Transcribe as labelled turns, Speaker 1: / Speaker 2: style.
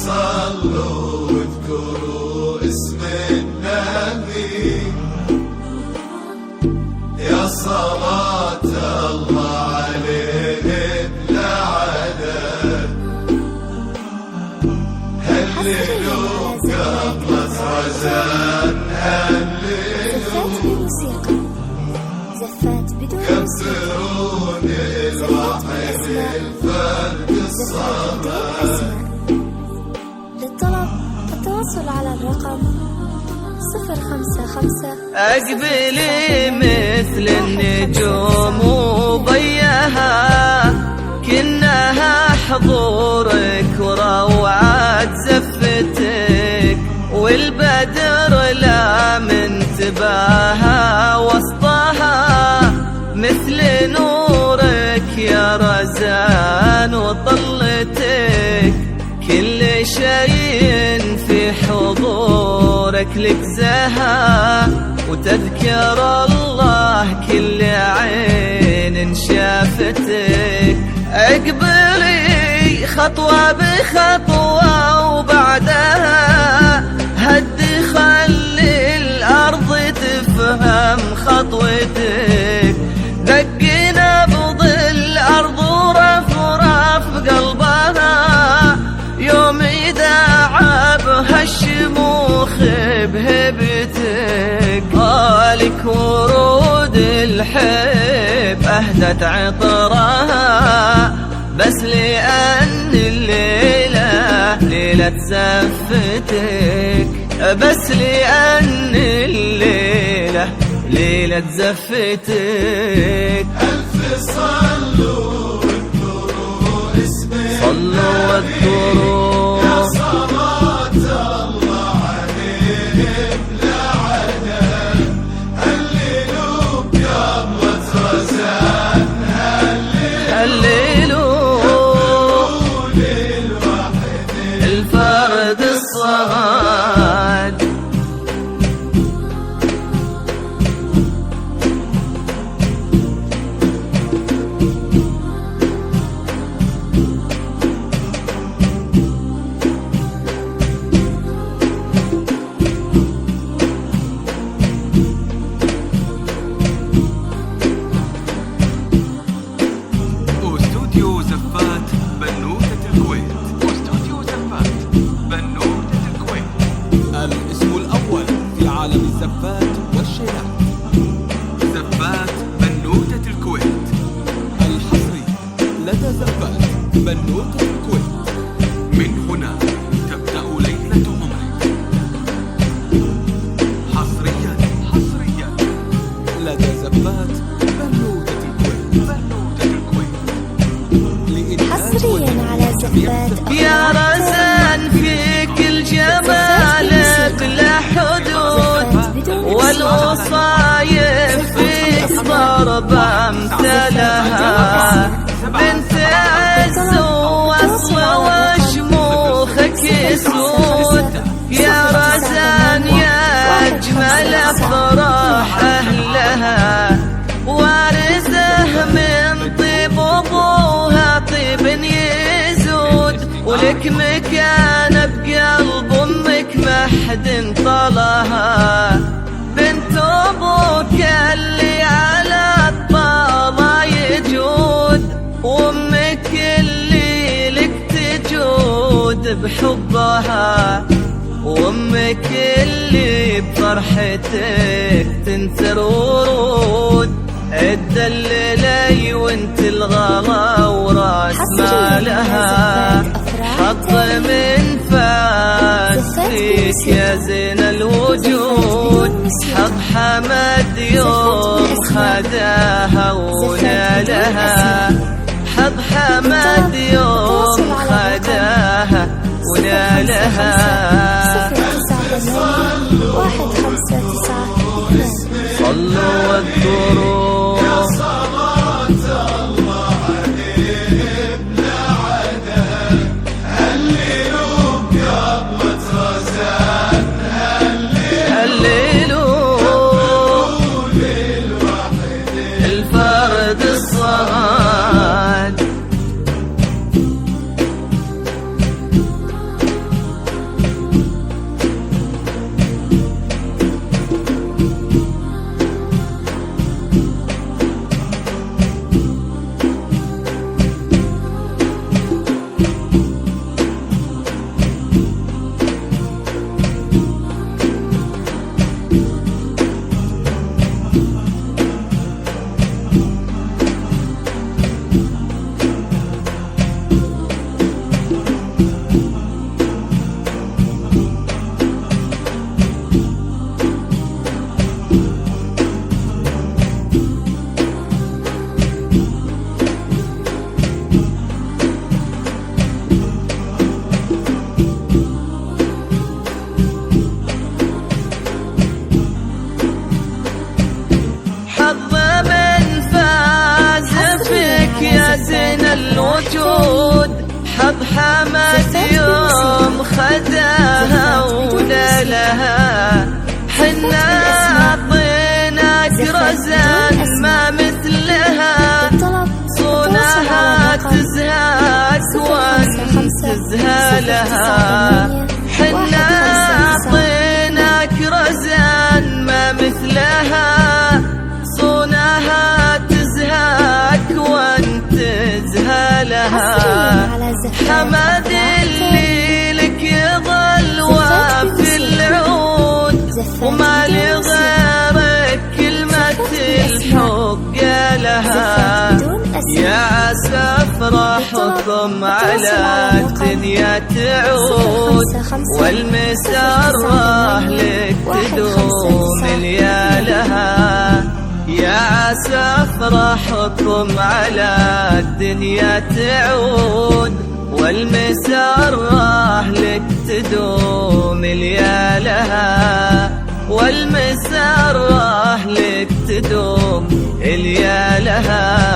Speaker 1: صلوا واذكروا اسم النبي، يا صلاة الله عليه بلا عدد. هللوا قبل رزان، هللوا
Speaker 2: زفات بدون
Speaker 1: كبروني الواحد الفرد الصمد.
Speaker 2: للطلب التواصل على الرقم 055.
Speaker 3: أقبلي مثل النجوم وضيها، كنها حضورك وروعة زفتك، والبدر لا من تباها وسطها، مثل نورك يا رزان وطلتك، كل شيء في حضورك لك زها، وتذكر الله كل عين شافتك. اقبلي خطوة بخطوة وبعدها هدي خلي الأرض تفهم خطوتك، دق نبض الأرض ورفرف قلبها، يوم يداعبها الشموخ بهبتك. قالك ورود الحب أهدت عطرها، بس لأن الليلة ليلة زفتك، بس لأن الليلة ليلة زفتك.
Speaker 1: ألف صلوا واذكروا اسمك،
Speaker 3: صلوا واذكروا
Speaker 1: يا صلاة الله عليه بلا عدد. هللوا قبل رزان،
Speaker 3: هللوا
Speaker 1: للواحد
Speaker 3: الفرد الصمد.
Speaker 4: واستوديو زفات بنوتة الكويت. واستوديو زفات بنوتة الكويت، الاسم الأول في عالم الزفات والشيلات. زفات بنوتة الكويت، الحصري لدى زفات بنوتة الكويت. من هنا تبدأ ليلة عمرك، حصريا لدى زفات بنوتة الكويت. بنوتة الكويت
Speaker 2: حصريا على زفات.
Speaker 3: يا رزان فيك الجمال بلا حدود، والوصايف فيك ضرب امثالها، بنت عز واصل وشموخك يسود. يا رزان يا اجمل افراح اهلها، وارثه من طيب ابوها طيب يزود، ولك مكان بقلب امك ما حد طلها، بنت ابوك اللي على الطاوة يجود، وامك اللي لك تجود بحبها، وامك اللي بفرحتك تنثر ورود، الدللي وانت الغلا وراس مالها، حط من فاس فيك يا زين الوجود، حط حمد يوم خداها ونالها، حط حمد يوم خداها ونالها.
Speaker 2: 099
Speaker 3: صلوا واذكروا
Speaker 1: يا صلاة الله عليه بلا عدد. هللوا قبل رزان،
Speaker 3: هللوا
Speaker 1: للواحد
Speaker 3: الفرد الصمد. حمد يوم خداها ونالها حنا عطيناك رزان ما مثلها صونها تزهاك وانت تزهالها حنا عطيناك رزان ما مثلها صونها تزهاك وانت تزهالها حمد اللي لك يظل وافي العود وما لغيرك كلمة الحب قالها يا سفرة حكم على الدنيا تعود والمسرة لك تدوم ليالها يا سفرة حكم على الدنيا تعود والمسرة لك تدوم ليالها والمسرة لك تدوم ليالها